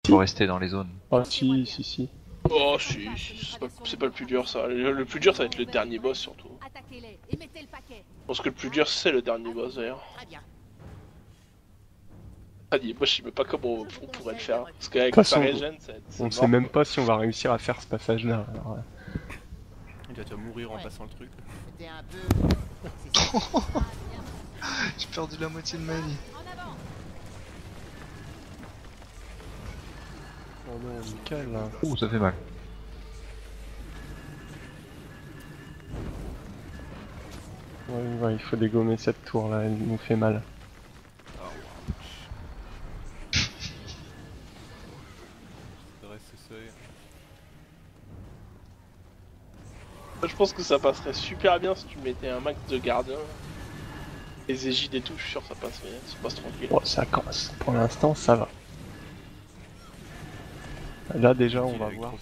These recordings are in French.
Faut rester dans les zones. Ah si. Oh si, c'est pas le plus dur ça. Le plus dur ça va être le dernier boss surtout. Attaquez-les et mettez le paquet. Je pense que le plus dur c'est le dernier boss d'ailleurs. Très bien. Ah, moi je sais même pas comment on pourrait le faire. Parce qu'avec De toute sa façon, régène, On ne sait même pas si on va réussir à faire ce passage-là. Alors, Il va déjà mourir en passant le truc. C'était un peu. C'est ça. J'ai perdu la moitié de ma vie. En avant. oh non, nickel là. Ouh, ça fait mal. Ouais, il faut dégommer cette tour là, elle nous fait mal. Je pense que ça passerait super bien si tu mettais un max de gardiens. Les égides et tout, je suis sûr que ça passe, mais ça passe tranquille. Bon, ça commence. Pour l'instant, ça va. Là déjà, on va voir.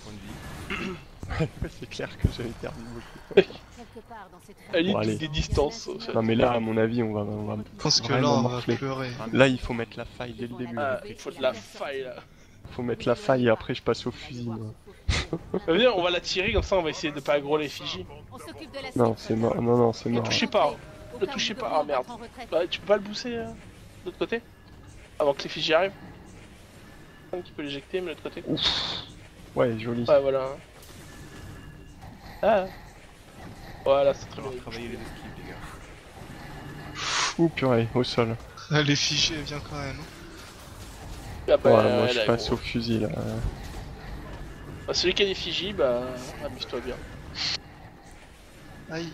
C'est clair que j'avais perdu beaucoup. Quelque part dans cette À Bon, allez. des distances. Non mais là, à mon avis, on va Je pense que là, vraiment on va morfler. pleurer. Là, il faut mettre la faille dès le début. Ah, il faut de la faille là. Faut mettre la faille et après je passe au fusil. Moi. Ça veut dire, on va la tirer comme ça, on va essayer de pas aggro l'effigie. On s'occupe de la Non, c'est mort. Non, c'est Ne mort. touchez pas, ne touchez pas. Ah merde. Bah, tu peux pas le pousser de l'autre côté avant que l'effigie arrive. Tu peux l'éjecter, mais de l'autre côté. Ouf. Ouais, joli. Ouais, voilà. Ah. Voilà, c'est très bien. Travailler les esquives, les gars. Ouh, purée, au sol. Les fichiers, elle vient quand même. Ah bah, Voilà, moi je là, passe gros. au fusil là. Bah, celui qui a l'effigie, bah, amuse-toi bien. Aïe.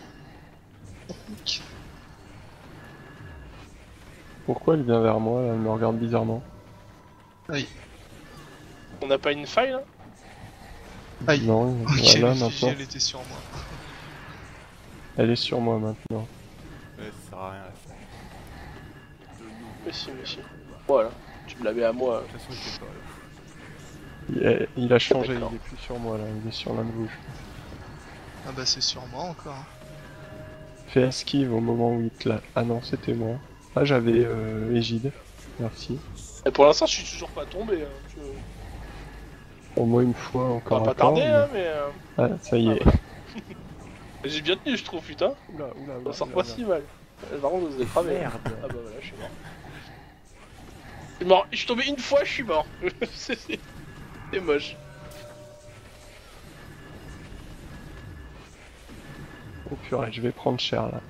Pourquoi elle vient vers moi là? Elle me regarde bizarrement. Aïe. On n'a pas une faille là? Aïe. Non, Ok, voilà l'effigie, maintenant. elle était sur moi. Elle est sur moi maintenant. Ouais, ça sert à rien à faire. Mais si. Voilà, tu me l'avais à moi. De toute façon, il fait pas là. Il a changé, D'accord. il est plus sur moi là, il est sur l'un de vous. Ah bah c'est sur moi encore. Fais esquive au moment où il te l'a. Ah non, c'était moi. Ah, j'avais Égide. Merci. Et pour l'instant, je suis toujours pas tombé. Hein. Au moins une fois On encore. va pas tarder, hein, mais. Ah, ça y est. J'ai bien tenu, je trouve, putain. Oula. On sort pas si mal. Par contre, vous êtes cramé. Merde. Ah bah voilà, je suis mort. Je suis mort. Je suis tombé une fois, je suis mort. C'est moche. Oh purée, je vais prendre cher là.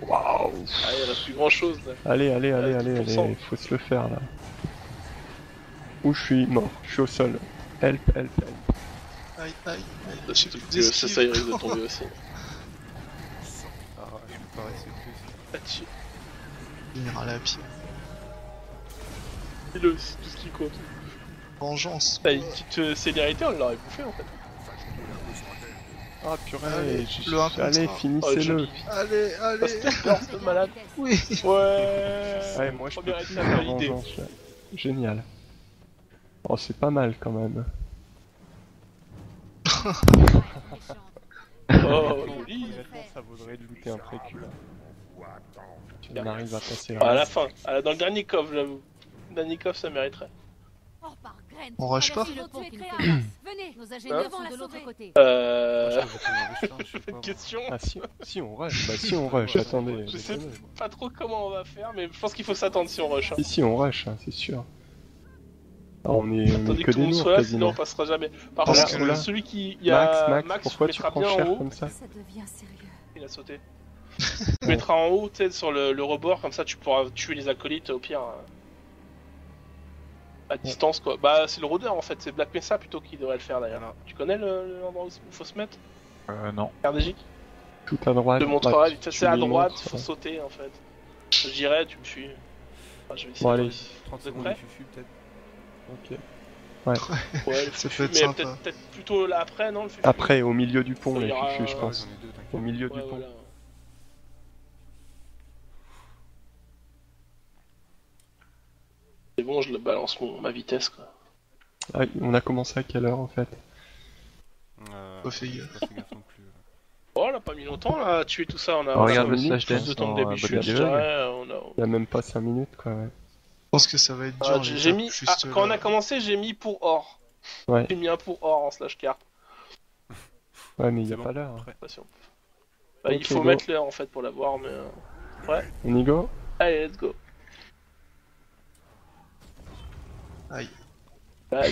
Waouh. Ah, il reste plus grand chose là. Allez, 10%. faut se le faire là. Où je suis mort, je suis au sol. Help. Aïe. J'ai plus que d'esquive. ça, il risque de tomber aussi. Ah, je peux pas rester plus. Là-dessus. Finir à la pied. Dis-le, c'est tout ce qui compte. Vengeance. T'as une petite célérité, on l'aurait bouffé en fait. Ah purée, Allez, le 1 contre allez, 1. Oh, finissez-le. joli. Allez. C'était peur, ce malade. Oui. Ouais. Moi je peux Première plus étape faire validée. vengeance là. Génial. Oh, c'est pas mal quand même. Oh, joli. Honnêtement, ça vaudrait de looter un précu là. Si on arrive à passer Ah, à là. la fin, dans le dernier coffre, j'avoue. Le dernier coffre, ça mériterait. Oh, par graine. On rush pas Le pont qui nous traverse. Venez, nos ingénieurs Hein sont de l'autre côté. Bonne question. Ah si on rush, bah si on rush, attendez. Je sais déconnez. pas trop comment on va faire, mais je pense qu'il faut s'attendre si on rush. Hein. Si on rush, hein, c'est sûr. Ah, on est Tandis que que tout le des monde lourds soit là, sinon quasiment. on passera jamais. Par Parce contre, que là- celui qui. Il y a Max, pourquoi tu mettra prends bien en cher haut. comme ça? Ça devient sérieux. Il a sauté. Tu mettras en haut, tu sais, sur le rebord, comme ça tu pourras tuer les acolytes au pire. À distance quoi. Bah, c'est le rôdeur en fait, c'est Black Mesa plutôt qui devrait le faire d'ailleurs. Tu connais l'endroit où il faut se mettre? Non. RDJ? Tout à droite. Je te montrerai, tu c'est à lui droite, montres, faut sauter en fait. Je dirais, tu me suis. Ah, je vais essayer Bon, de- allez. 30 Vous êtes secondes prêts de fufu, peut-être. Ok. Ouais, le Ça fufu, peut être mais sympa. peut-être plutôt là après, non le fufu? Après, au milieu du pont, Il y les aura- fufus, je Ouais, pense. j'en ai deux, t'inquiète. Au milieu Ouais, du pont. voilà. C'est bon, je le balance ma vitesse quoi. Ah, on a commencé à quelle heure en fait? Pas fait j'ai gaffe. pas fait gaffe non plus. Oh, on a pas mis longtemps là à tuer tout ça, on a. Oh, regarde on le a minutes, slash plus dance de temps dans que d'habitude, Body je Level. dirais, on a. Il y a même pas 5 minutes quoi, ouais. pense que ça va être dur. J'ai mis. Juste Quand on là. a commencé, j'ai mis pour or. Ouais. J'ai mis un pour or en slash carte. Ouais, mais il y a C'est pas bon. l'heure. Hein. Attention. Bah, il Ok, faut go. mettre l'heure en fait pour l'avoir, mais. On y go? Allez, let's go. Aïe. Bah,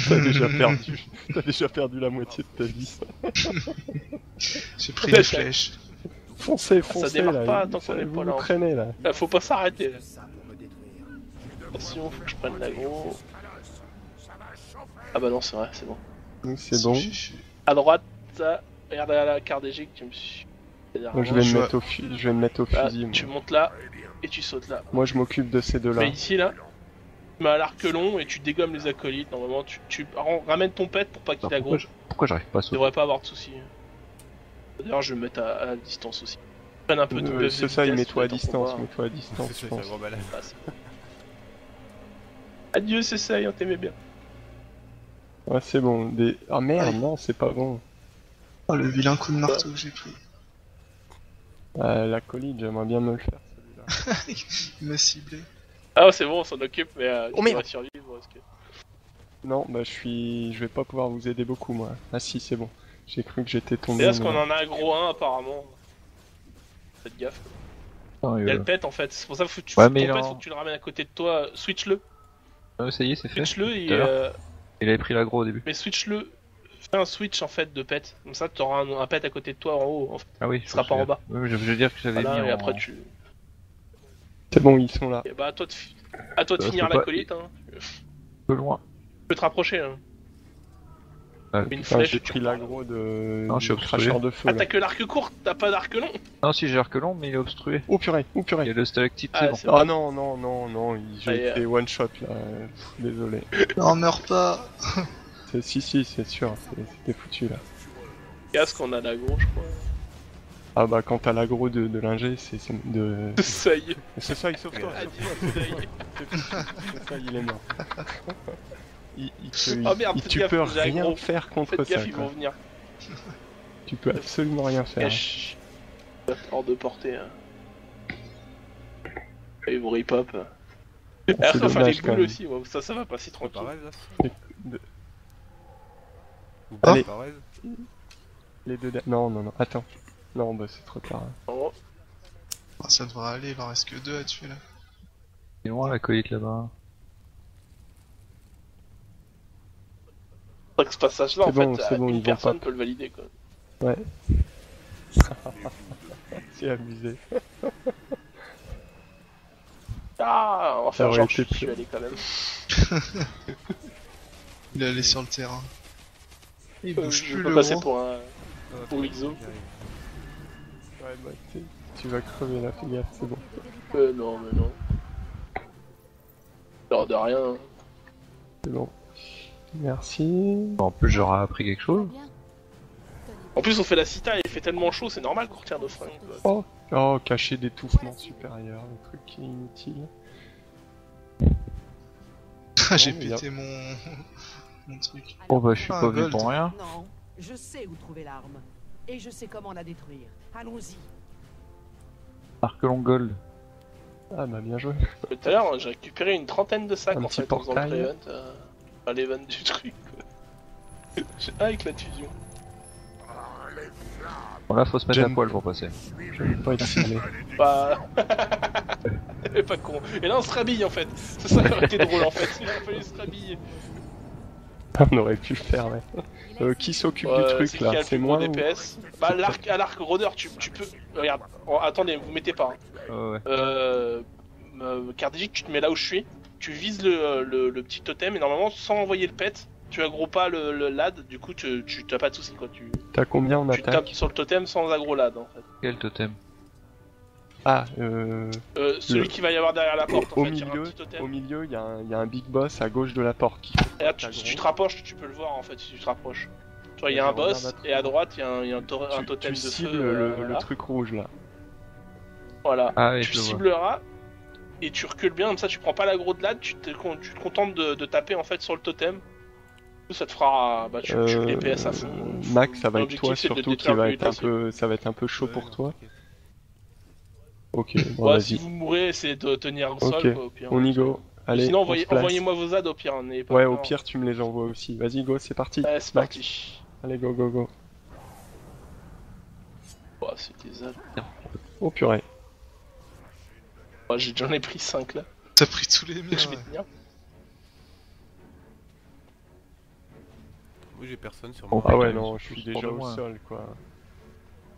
T'as déjà perdu. T'as déjà perdu la moitié de ta vie. J'ai pris les flèches. Foncez, foncez démarre là. pas tant qu'on est vous pas vous là, en traînez là. là, faut pas s'arrêter. Là. Attention, faut que je prenne l'aggro. Ah bah non, c'est vrai, c'est bon. Donc c'est bon. À droite, regarde à la carte des G que tu me suis. Moi je vais je me vois. mettre je vais me mettre au Là, fusil. tu Moi, montes là et tu sautes là. Moi, je m'occupe de ces Tu deux-là. mets ici là, tu mets à l'arc long et tu dégommes les acolytes. Normalement, tu ramènes ton pet pour pas qu'il aggro. Pourquoi j'arrive pas à Tu sauter? devrais pas avoir de soucis. D'ailleurs, je vais me mettre à distance aussi. Prenne un peu de buff C'est de ça, il vitesse, met-toi à le temps qu'on distance, va. mets-toi à distance, C'est je ça, pense. ça gros balade. Ah, c'est bon. Adieu, c'est ça, on t'aimait bien. Ouais, c'est bon. Ah merde, Aïe. non, c'est pas bon. Oh, le vilain coup de marteau que j'ai pris. La colline, j'aimerais bien me le faire, celui-là. Il m'a ciblé. Ah, c'est bon, on s'en occupe, mais Oh, tu merde. devrais survivre. Parce que... Non, bah je vais pas pouvoir vous aider beaucoup, moi. Ah si, c'est bon. J'ai cru que j'étais tombé. C'est parce mais qu'on non. en a un gros 1 apparemment. Faites gaffe. Ah, Il y a le pet en fait, c'est pour ça que tu Ouais, ton mais pet, non. faut que tu le ramènes à côté de toi. Switch-le. ça y est, c'est fait. Switch-le et. Tout à l'heure. Il avait pris l'aggro au début. Mais switch-le. Fais un switch en fait de pet. Comme ça, tu auras un pet à côté de toi en haut. En fait. Ah oui, Il sera pas en bas. Oui, je veux dire que j'avais Voilà, mis et en... après tu. C'est bon, ils sont là. Et bah, à toi de je finir peux pas- l'acolyte. Hein. un peu loin. Tu peux te rapprocher. Hein. Ah, Une Enfin, flèche, j'ai tu pris repars. l'aggro de... Non, je suis du obstrué. cracheur de feu. Ah, là. t'as que l'arc court, t'as pas d'arc long. Non, si j'ai l'arc long, mais il est obstrué. Oh purée, oh Il y purée. a le stalactite, Ah, c'est bon. c'est Ah non, non, non, non, j'ai Allez, été one shot là. Désolé. Non, meurs pas. Si, c'est sûr, c'était foutu là. Casque, on a l'aggro, je crois. Ah bah quand t'as l'aggro de l'ingé, c'est de... Ça y est. C'est ça, il sauve toi. Adieu, ça y est. C'est ça, il est mort. Oh merde, fais tu gaffe, peux j'ai rien aggro. faire contre Faites ça. gaffe, ils quoi. vont venir. Tu peux absolument rien faire. Cache. Hors de portée. Hein. Et ils vont rip-hop. C'est Après, enfin, les dommage, quand boules même. aussi, ouais, ça va passer tranquille. Pareil là. De- Ou Allez. pareil. Les deux... Non, non, non, attends. Non, bah c'est trop tard. Oh, Ah, ça devrait aller, il en reste que 2 à tuer là. Il est loin l'acolyte là-bas. c'est vrai que ce passage-là, en C'est bon, fait, c'est bon, une ils vont personne pas. peut le valider, quoi. Ouais. C'est amusé. Ah, on va Ça faire aurait genre, été je suis plus- allé quand même. Il est allé sur le terrain. Il bouge Je plus peux le passer gros. pour un... Ah, Pour Exo. j'y arrive. Ouais, bah tu vas crever là, fais gaffe, c'est bon. Non, mais non. Non, de rien. C'est bon. Merci. Bon, en plus, j'aurais appris quelque chose. Bien. En plus, on fait la cita, il fait tellement chaud, c'est normal qu'on retire nos fringues, quoi. Oh, cacher d'étouffement supérieur, le truc qui est inutile. J'ai Non, mais y a- pété mon truc. Bon bah, je suis Ah, pas venu gold. pour rien. Non, je sais où trouver l'arme. Et je sais comment la détruire. Allons-y. Arc long gold. Ah bah bien joué. Tout à l'heure, j'ai récupéré une trentaine de sacs Un en petit fait en faisant le portail. pré-event, à l'event du truc. Quoi. Avec la fusion. Bon là, faut se mettre à J'aime. poil pour passer. Je vais pas être ciblé. Pas. Pas con. Et là, on se rhabille en fait. C'est ça qui aurait été drôle en fait. Il aurait fallu se rhabiller. On aurait pu le faire, ouais. Qui s'occupe du truc c'est qui a là le C'est plus gros moi ou... DPS. Bah, à l'arc rôdeur, tu peux. Regarde, oh, attendez, vous mettez pas. Hein. Ouais. Cardigic, tu te mets là où je suis. Tu vises le petit totem et normalement, sans envoyer le pet, tu aggro pas le lad. Du coup, tu t'as pas de soucis quoi. Tu T'as combien en tapes attaque sur le totem sans aggro lad en fait. Quel totem? Ah, Celui qui va y avoir derrière la porte en au fait. Il y a un milieu, petit totem. au milieu, il y a un big boss à gauche de la porte qui Et là, t'aggro. si tu te rapproches, tu peux le voir en fait si tu te rapproches. Tu vois, il y a Je un boss regarde à et à droite, il y a un tu, totem tu de cibles feu. le voilà. truc rouge là. Voilà. Ah oui, Tu je le vois. cibleras et tu recules bien, comme ça tu prends pas l'aggro de lad, tu te contentes de taper en fait sur le totem. Du coup, ça te fera. Bah, tu le DPS à fond. Max, ça va être L'objectif, toi c'est de surtout qui détruire va le être un DPS. peu, ça va être un peu chaud Ouais, pour non, toi. t'inquiète. Ok, bon Ouais, si vas-y. vous mourrez, essayez de tenir le Ok, sol, quoi, au pire. On y go. Allez, Sinon, on se place. envoyez-moi vos ZAD au pire, n'ayez pas Ouais, peur. au pire, tu me les envoies aussi. Vas-y, go, c'est parti. Ouais, c'est Max. parti. Allez, go, go, go. Oh, c'est des ZAD. Oh purée. Oh, j'en ai pris 5 là. T'as pris tous les miens. Je vais Ouais. tenir. Moi j'ai personne sur Bon, moi. Ah ouais, ils non, sont je suis tous déjà pour de au moi. sol, quoi.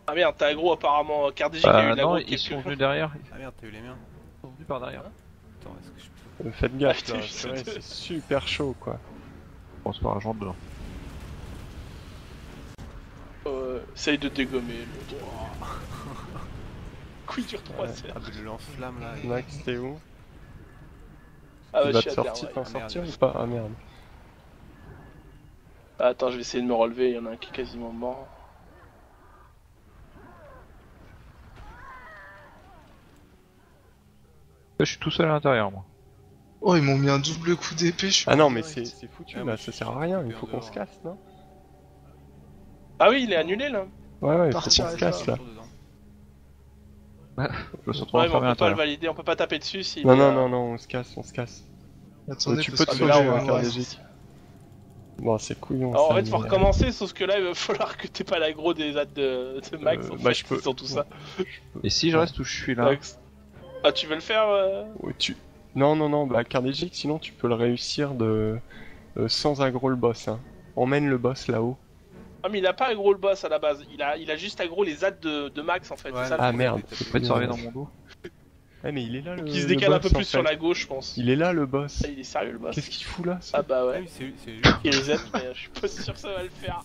Ah merde, t'as aggro apparemment. Cardégique, il y a eu de non, l'aggro. ils sont venus derrière. Ah merde, t'as eu les miens. Ils sont venus par derrière. Attends, est-ce que je peux... Faites gaffe, Ah, là. putain, C'est vrai, c'est- c'est super chaud, quoi. On se part dedans. Essaye de dégommer le droit. Couille dure 3 Ouais. heures. Ah, mais le lance-flamme là. Max, t'es où? Ah Tu ouais, vas je te suis à terre, sortir, ouais. t'en Ah, merde. sortir ou pas? Ah merde. Ah, attends, je vais essayer de me relever, il y en a un qui est quasiment mort. Je suis tout seul à l'intérieur, moi. Oh, ils m'ont mis un double coup d'épée, je suis Ah non, pas mais direct. c'est foutu, Ah, là, moi, ça je sert à suis rien, il super faut qu'on dehors. se casse, non? Ah oui, il est annulé là. Ouais, ouais, faut qu'on Partir se avec casse, ça. là. Toujours dedans. Je me suis retrouvé Ouais, mais enfermé on à peut pas le l'intérieur. valider, on peut pas taper dessus si. Non, non, non, non, on se casse, on se casse. Attendez, tu parce peux te que Ah, mais là, sauver, on hein, va faire ouais, des c'est- gîtes. Bon, c'est couillon, Alors en ça, fait, faut mais, recommencer, sauf que là, il va falloir que t'aies pas l'aggro des ZAD de Max. En bah, fait, je peux. Ils sont tout ça. Et si je reste où je suis là? Max. Ah, tu veux le faire Ouais, Non, non, non, bah, Cardégique, sinon tu peux le réussir sans aggro le boss, hein. Emmène le boss là-haut. Ah, mais il a pas aggro le boss à la base. Il a juste aggro les ZAD de Max en fait. Ouais, c'est ça, Ah, le merde. problème. Je peux te surveiller dans mon dos. Ouais, mais il est là, le Qui se le décale un boss, peu en plus sur fait. la gauche, je pense. Il est là, le boss. Ah, il est sérieux le boss. Qu'est-ce qu'il fout là, ça? Ah bah Ah ouais. oui, c'est lui Il reset, mais je suis pas sûr que ça va le faire.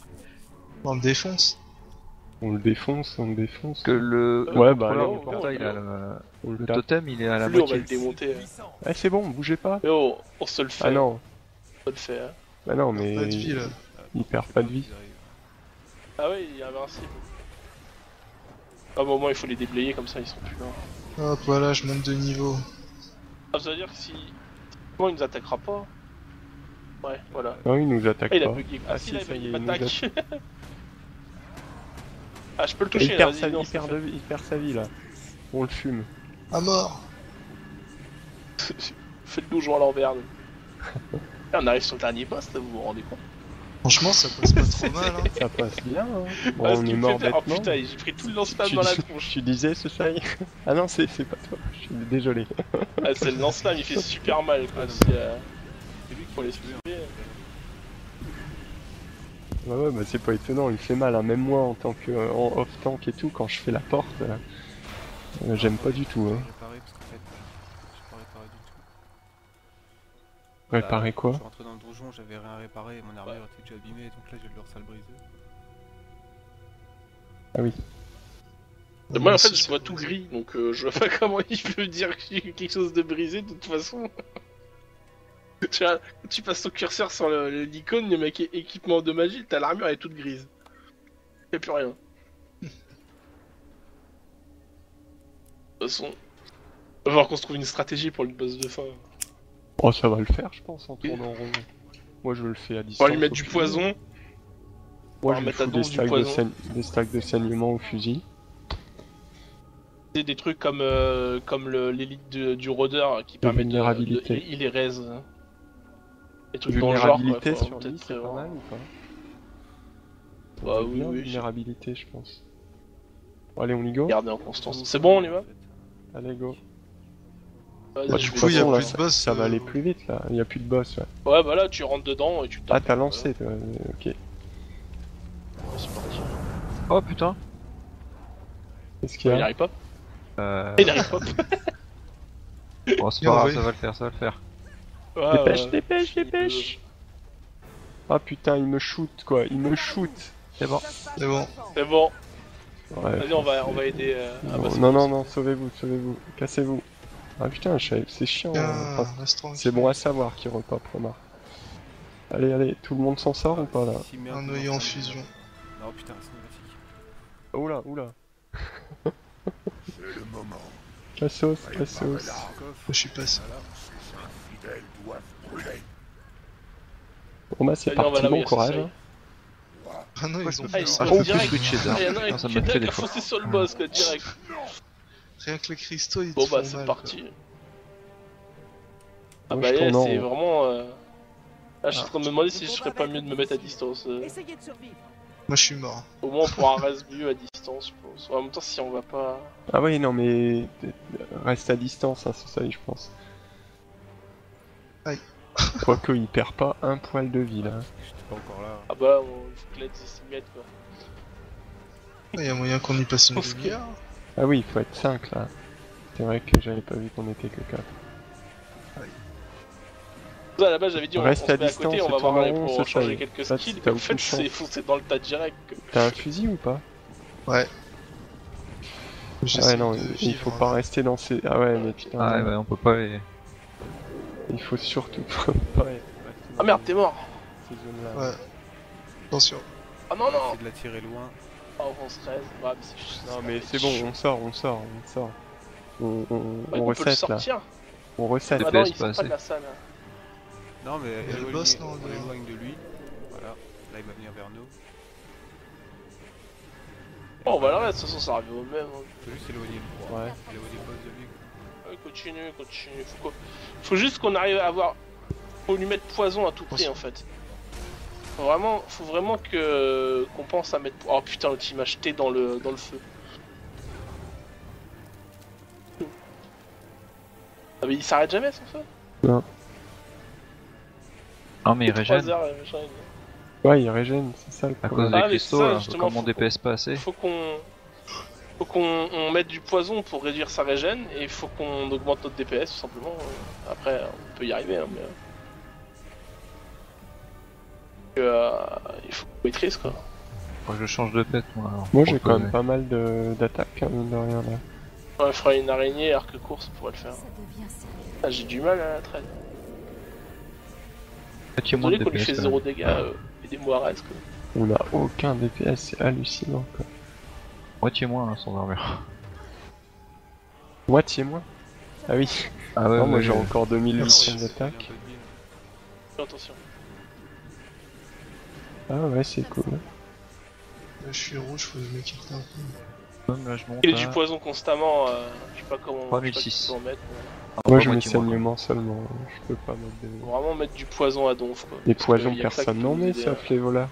on le défonce. On le défonce, on le défonce. Que le Ouais, bah, contrôleur allez, du portail, il a On le le tape. totem, il est à la Lui, on va moitié. le démonter. Eh, c'est bon, bougez pas. Mais oh, on se le fait. Ah non, On se le fait. Hein. bah non, Pas de mais vie là. il perd pas de vie. Ah ouais, il est invincible. Ah bah au moins il faut les déblayer comme ça, ils sont plus là. Hop, voilà, je monte de niveau. Ah, ça veut dire que si... Bon, il nous attaquera pas. Ouais, voilà. Non, il nous attaque Ah, il a pas. bugué. Ah Ah si, si, là, ça y est, il il nous m'attaque. Ah, je peux le Et toucher, il là, perd, vas-y, non, il, c'est perd fait. il perd sa vie là. On le fume. À mort. Faites le donjon à l'envers, nous. Là, on arrive sur le dernier boss, là, vous vous rendez compte? Franchement, ça passe pas trop mal. Hein. Ça passe bien. Hein. Bon, Ah, ce on qui est me fait mort peur- Oh bêtement. putain, j'ai pris tout le lance-flamme Tu dans la dis- tronche. Tu disais ce ça y est. Ah non, c'est pas toi. Je suis désolé. Ah, c'est le lance-flamme, il fait super mal, quoi. Ah, non, si, C'est lui qui pour les tuer, suivre. Ouais, ouais, bah c'est pas étonnant. Il fait mal. Hein. Même moi, en tant que en off tank et tout, quand je fais la porte, j'aime pas du tout. Hein. Réparer parce qu'en fait, j'ai pas réparé du tout. Réparer Là, quoi? Je suis rentré dans le donjon, j'avais rien réparé et mon armure était déjà abîmée, donc là j'ai leur salle brisée. Ah oui. Moi, en fait, je vois tout gris, donc je vois pas comment il peut dire que j'ai quelque chose de brisé, de toute façon. Tu vois, quand tu passes ton curseur sur l'icône, le mec équipement endommagé, t'as l'armure, elle est toute grise. Y'a plus rien. De toute façon, on va voir qu'on se trouve une stratégie pour le boss de fin. Oh, ça va le faire, je pense, en tournant en rond. Moi, je le fais à distance. On va lui mettre au du fusil. poison. Moi, va je lui mettre à fous donf du poison. des stacks de saignement au fusil. C'est des trucs comme l'élite du rôdeur qui permet vulnérabilité. il les raise. Des trucs dans le genre, quoi. Vulnérabilité Faut sur peut-être lui, c'est pas prévoir. mal ou pas? Bah On est oui, bien, oui. vulnérabilité, je pense. Bon, allez, on y go? Garder en constance. C'est bon, on y va? Allez, go. Vas-y, Bah, je de vais- toute il y a façon, là, plus de boss, ça va aller plus vite, là. Il y a plus de boss, ouais. Ouais, bah là, tu rentres dedans et tu tapes. Ah, t'as lancé, toi. Ok. Ouais, c'est parti. Oh putain. Qu'est-ce qu'il y Il a? arrive pas. Euh... Il arrive pas. Bon, c'est Non, pas grave, oui. ça va le faire, ça va le faire. Ouais, Dépêche, ouais. dépêche, dépêche! Ah putain, il me shoot, quoi. Il me shoot! C'est bon. C'est bon. C'est bon. Ouais. Vas-y, on va aider. Ah, bah, c'est Non, bon. non, non, sauvez-vous, sauvez-vous. Cassez-vous. Ah putain, c'est chiant. Tiens, Enfin, reste tranquille. c'est bon à savoir qu'il repop, remarque. Allez, allez, tout le monde s'en sort ou pas, là? Si, merde, Un non, noyau en ça, fusion. Non, putain, c'est cinématique. Oula, oula. Cassos, cassos. Je suis passé. Bon bah c'est Allez, on va parti, là où il y bon a courage. Sosaï. Hein. Ah non, ils ont Ah, fait il ça. Ah, faut je peux direct. switcher d'armes. Ah, y'en a un Putain, ça qui me fait est des qui a fois. foncé sur le boss, quoi, direct. Rien que les cristaux, ils te Bon bah font c'est mal, parti. Ah Moi, bah je yeah, tourne en c'est haut. vraiment... Là je suis en train de me demander si je ferais pas mieux de me mettre à distance. Essayez de survivre. quoi. Moi, je suis mort. Au moins on pourra rester mieux à distance, je pense. En même temps si on va pas... Ah oui, non, mais reste à distance, hein, c'est ça, je pense. Aïe. Quoique, il perd pas un poil de vie, là. J'étais pas encore là. Ah bah il faut que l'aide s'y mette quoi. Il y a moyen qu'on y passe une Parce que- demi-heure. Ah oui, il faut être 5, là. C'est vrai que j'avais pas vu qu'on était que 4. À la base j'avais dit on Reste se à met à distance, côté, on va tourne en voir rond, pour c'est changer ça. quelques Là, skills, t'as et en fait aucune chance. c'est foncé dans le tas direct. T'as un fusil ou pas? Ouais. Ah J'essaie ouais, non, de il vivre, faut hein. pas rester dans ces... Ah ouais, mais putain, Ah ouais, on peut pas les... il faut surtout pas rester Ah dans merde t'es mort. ces zones-là. Ouais. Attention. Ah non non. Essayer de la tirer loin. Oh on stresse, ouais, mais c'est juste... Non mais c'est bon, on sort. On Ouais, on peut le recette là. sortir. On recette. Ah non, DPS il sort pas pas de assez. la salle. Non, mais Il y a le éloigne- boss, non, on dehors. l'éloigne de lui. Voilà. Là, il va venir vers nous. Oh bah là de toute façon ça arrive au même. Hein. Faut juste éloigner le droit. Ouais. Éloigner le boss de lui. Ouais, continue. Faut juste qu'on arrive à avoir... Faut lui mettre poison à tout prix en fait. Faut vraiment que qu'on pense à mettre... Oh putain l'autre il m'a jeté dans le feu. Ah mais il s'arrête jamais son feu. Non mais il 3 régène. heures, machin, Ouais, il régène, c'est ça le À problème. cause des Ah, mais cristaux, ça, là, justement, comme mon faut DPS pas assez. Faut qu'on mette du poison pour réduire sa régène et il faut qu'on augmente notre DPS tout simplement. Après on peut y arriver hein, mais... il faut qu'on maîtrise quoi. Faut que je change de pète moi alors. Moi j'ai Pour quand que- même pas mal d'attaques, hein, mine de rien là. Ouais, il fera une araignée arc course pour le faire. Ça devient sérieux. Ah, j'ai du mal à la traîne. Moitié-moins Désolé de qu'on lui DPS. fait quand 0 même. dégâts, aidez-moi à reste quoi. On a aucun DPS, c'est hallucinant quoi. Moitié moins hein, sans armure. Moitié moins. Ah oui. Ah ouais, Non, moi ouais, j'ai ouais. encore 2800 Merci. d'attaque. Fais attention. Ah ouais, c'est cool. Là, je suis rouge, faut que je m'écarte un peu. Là, je monte Il est à- du poison constamment, je sais pas comment... 3006. je sais pas si tu peux en mettre, mais... Ah, Moi pas je mets moitié moins, saignement seulement, je peux pas mettre de... Faut vraiment mettre du poison à donf quoi. Les Parce poisons, que y a que ça personne qui n'en peut met, nous aider, sauf les voleurs.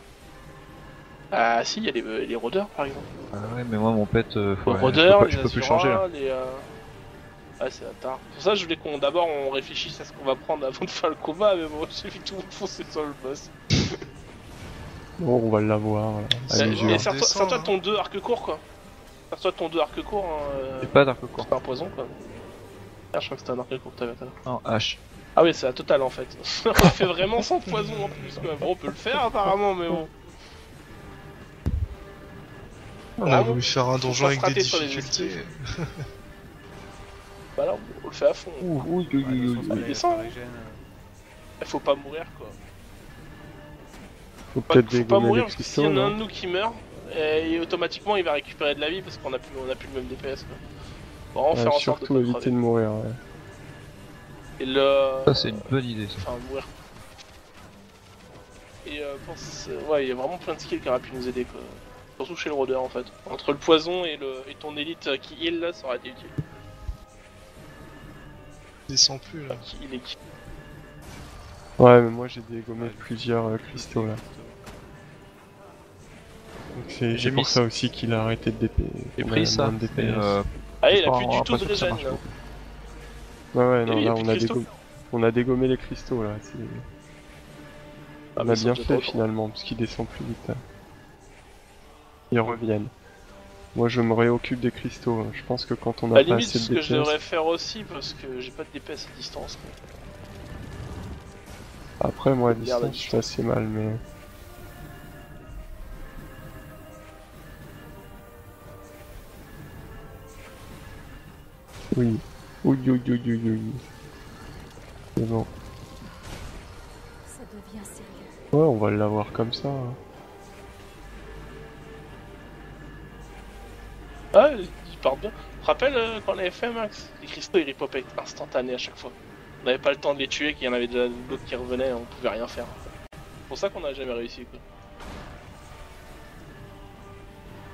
Ah si, il y a les rôdeurs par exemple. Ah ouais, mais moi mon pet, Les faut... rôdeurs, je les peux plus changer là. Asura, les... Ah c'est la tard. Pour ça je voulais qu'on d'abord on réfléchisse à ce qu'on va prendre avant de faire le combat, mais bon j'ai vu tout le monde foncer sur le boss. Bon, on va l'avoir là. C'est Allez, bon. Et jure. sers-toi Descends, de ton 2 arc court quoi. Sers-toi de ton 2 arc court, J'ai pas d'arc court. c'est pas un poison quoi. Ah, je crois que c'était un arc court que t'avais tout à l'heure. Non, H. Ah oui c'est la totale en fait. On fait vraiment sans poison en plus quoi. Bon on peut le faire apparemment mais bon. On a voulu faire un donjon pas se avec des rater sur les difficultés. esquives. Bah là on le fait à fond. Ouh, il descend, hein. Il faut pas mourir quoi. Faut Faut peut-être pas dégommer mourir les parce que s'il y cristaux, en a un non de nous qui meurt, et automatiquement il va récupérer de la vie parce qu'on a plus le même DPS quoi. Faut vraiment faire en sorte de surtout pas éviter crever. de mourir, ouais. Et le... Ça c'est une bonne idée ça. Enfin mourir. Et ouais, il y a vraiment plein de skills qui auraient pu nous aider quoi. Surtout chez le rôdeur en fait. Entre le poison et ton élite qui heal là, ça aurait été utile. Descends plus là. Qui heal et qui... Ouais, mais moi j'ai dégommé plusieurs cristaux là. Donc c'est J'ai pour mis- ça aussi qu'il a arrêté de DP. J'ai qu'on a pris ça. moins de DPS. Mais, Ah il a pas- plus on du va tout pas de sûr que ça régène marche là. Ouais, ouais, non, oui, y a là plus on de a, cristaux. on a dégommé les cristaux là. c'est- Ah, On mais a ça bien doit fait pas finalement, parce qu'ils descendent plus vite. Là. Ils reviennent. Moi je me réoccupe des cristaux, hein. Je pense que quand on À a la pas limite, assez ce de que je DPS... devrais faire aussi, parce que j'ai pas de DPS à distance. quoi. Après moi à Garde à distance je fais assez mal, mais... Oui. Oui. C'est bon. Ça devient sérieux. Ouais, on va l'avoir comme ça. Hein. Ah, il part bien. Tu te rappelles quand on avait fait Max? Les cristaux ils repopaient instantanés à chaque fois. On n'avait pas le temps de les tuer, qu'il y en avait déjà d'autres qui revenaient, on pouvait rien faire. C'est pour ça qu'on a jamais réussi quoi.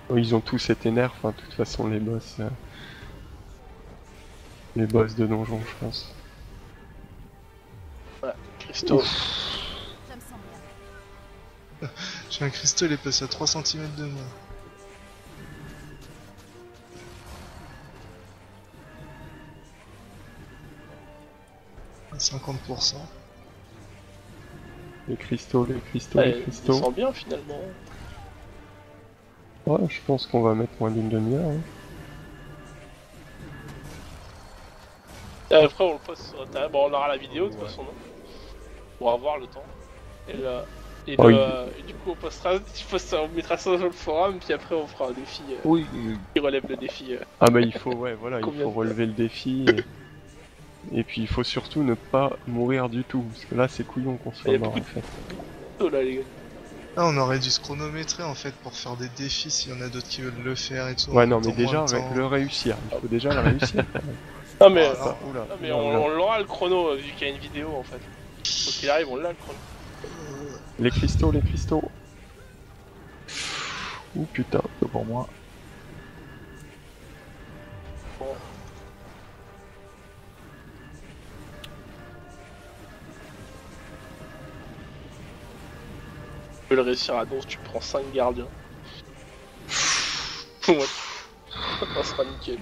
Oh, ils ont tous été nerfs, hein, de toute façon les boss. les boss de donjon, je pense. Christo. Ça me semble bien. J'ai un cristaux, il est passé à 3 cm de moi. À 50%. Les cristaux, les cristaux, Ouais, les il cristaux. sent bien finalement. Ouais, je pense qu'on va mettre moins d'une demi-heure. Hein. Et après on le poste sur internet. Bon, on aura la vidéo de toute façon, non? On va voir le temps. Et là. Et, Oh, et du coup on postera, on mettra ça sur le forum, puis après on fera un défi Oui, qui relève le défi. Ah bah il faut, ouais, voilà, il Combien faut de relever le défi. Et puis il faut surtout ne pas mourir du tout, parce que là c'est couillon qu'on soit Il y a mort beaucoup en fait. Oh là les gars. Ah, on aurait dû se chronométrer en fait pour faire des défis s'il y en a d'autres qui veulent le faire et tout. Ouais, en non, mais mettant déjà moins de temps. le réussir, il faut déjà le réussir. quand même. Non mais, Ah, oula, non, mais oula, on, oula. on l'aura le chrono vu qu'il y a une vidéo en fait. Faut qu'il arrive, on l'a le chrono. Les cristaux, les cristaux. Ouh putain. c'est pour moi. Tu peux le réussir à 12, tu prends 5 gardiens. Ouais. Ça sera nickel.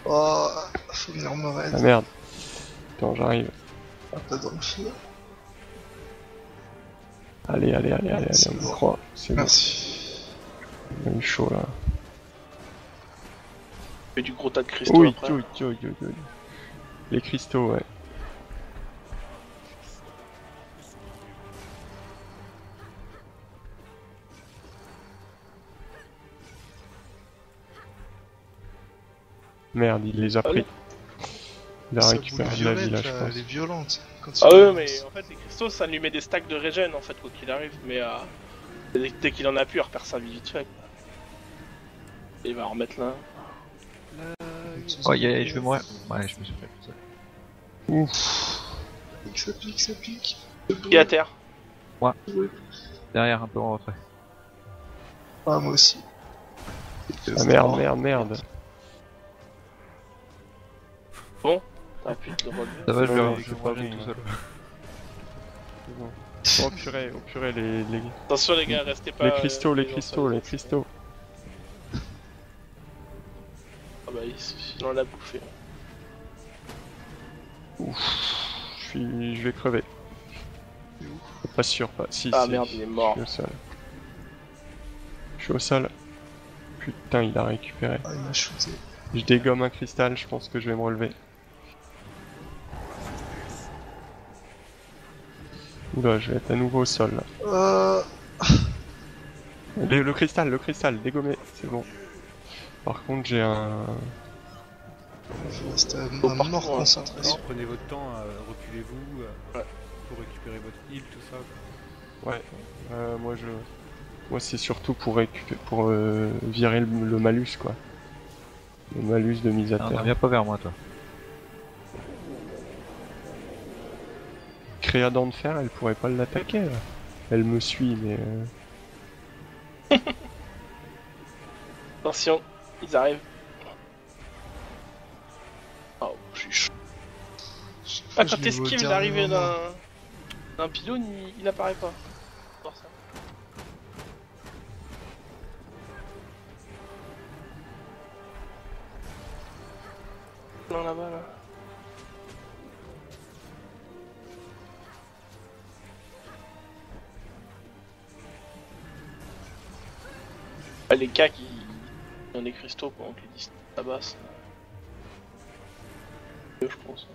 Oh, faut venir me raid. Ah merde. Attends, j'arrive. Ah, pas dans le fil. Allez, allez, allez, allez, C'est allez, on bon. y croit. C'est bon. Merci. On a eu chaud là. Fais du gros tas de cristaux Oui, après. oui, oui, oui, oui. Les cristaux, ouais. Merde, il les a pris. Il a Ça récupéré boule de la violette, villa, je là, pense. elle est violente. Quand Ah il- ouais, mais en fait les cristaux ça lui met des stacks de régène en fait quoi qu'il arrive, mais dès qu'il en a plus il repère sa vie vite fait. Quoi. Et il va en remettre là. Oh, je vais mourir. Ouais, je me suis fait tout seul. Ouf. Ça pique, ça pique. Qui est à terre. Derrière, un peu en retrait. Ah, moi aussi. Ah merde, merde, merde. Ah putain, le relever. Ça va, je Non, vais c'est je pas vais bon, tout là. seul. Oh purée, les Attention les gars, restez pas. cristaux, les gens cristaux, seuls. les cristaux. Ah bah il en a bouffé. Je vais crever. Pas sûr, pas. Si, Ah si. merde, il est mort. Je suis au sol. Je suis au sol. Putain, il a récupéré. Ah, il m'a shooté. Je dégomme un cristal, je pense que je vais me relever. Oula, je vais être à nouveau au sol là. Le cristal, dégommé, c'est bon. Par contre, j'ai un. Faut rester à Par mort contre, concentration. Prenez votre temps, reculez-vous, Ouais. pour récupérer votre heal, tout ça. quoi. Ouais. Moi, c'est surtout pour virer le malus quoi. Le malus de mise à Ah, terre. viens pas vers moi, toi. Créadant de fer, elle pourrait pas l'attaquer là. Elle me suit, mais. Attention, ils arrivent. Oh, je suis chaud. Ah, quand t'esquives l'arrivée d'un pylône, il apparaît pas. Pour ça. Non, là-bas, là. Ah, les cas qui ont des cristaux pendant que les disques tabassent. Je pense.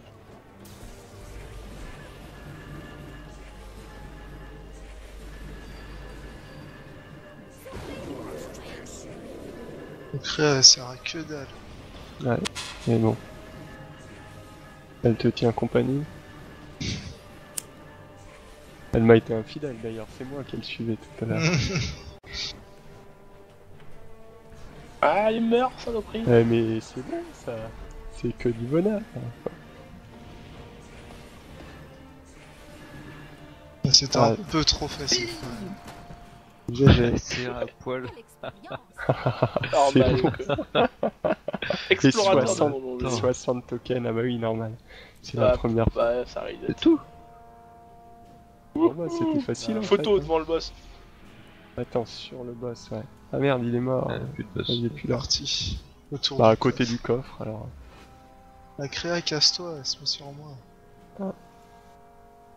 Le créa, elle sert à que dalle. Ouais, mais bon. Elle te tient compagnie. Elle m'a été infidèle d'ailleurs, c'est moi qu'elle suivait tout à l'heure. Ah, il meurt, saloperie. Ouais, mais c'est bon ça. C'est que du bonheur. C'était Ah. un peu trop facile. GG. C'est à poil. Quelle expérience. Alors, C'est bah, bon. donc, Et Explorateur 60, de monde. 60 tokens, ah bah oui, normal. C'est la première fois. Bah, ça arrive. C'est tout. Bon, bah, c'était facile en Photo fait. devant le boss. Attends, sur le boss, ouais. Ah merde, il est mort. Plus de boss. Il est plus là. Parti. Autour Bah, du à côté coffre. du coffre, alors. La créa, casse-toi, elle se met sur moi.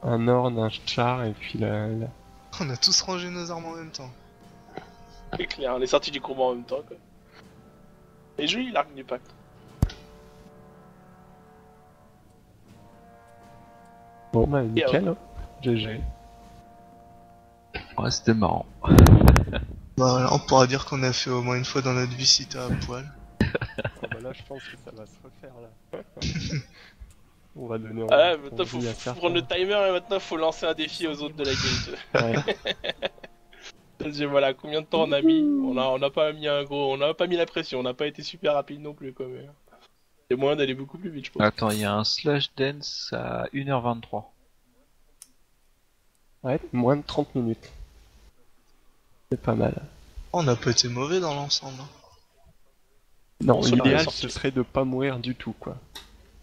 Un orne, un char, et puis On a tous rangé nos armes en même temps. C'est clair, on est sortis du combat en même temps, quoi. Et joli l'arc du pacte. Bon, bah, nickel, hein. GG. Ouais, c'était marrant. Voilà, on pourra dire qu'on a fait au moins une fois dans notre vie si t'es à poil. Ah bah là, je pense que ça va se refaire, là. On va donner Ah ouais, envie maintenant faut à certains. prendre le timer et maintenant faut lancer un défi aux autres de la guilde. Ouais. Voilà, combien de temps on a mis? On n'a pas mis on n'a pas mis la pression, on n'a pas été super rapide non plus, quoi. Mais... c'est moyen d'aller beaucoup plus vite, je pense. Attends, il y a un slash dance à 1h23. Ouais, moins de 30 minutes. C'est pas mal. On n'a pas été mauvais dans l'ensemble. Non, On se l'aurait l'idéal, sorti. ce serait de pas mourir du tout, quoi.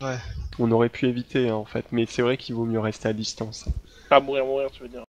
Ouais. On aurait pu éviter, hein, en fait, mais c'est vrai qu'il vaut mieux rester à distance. Pas mourir, tu veux dire.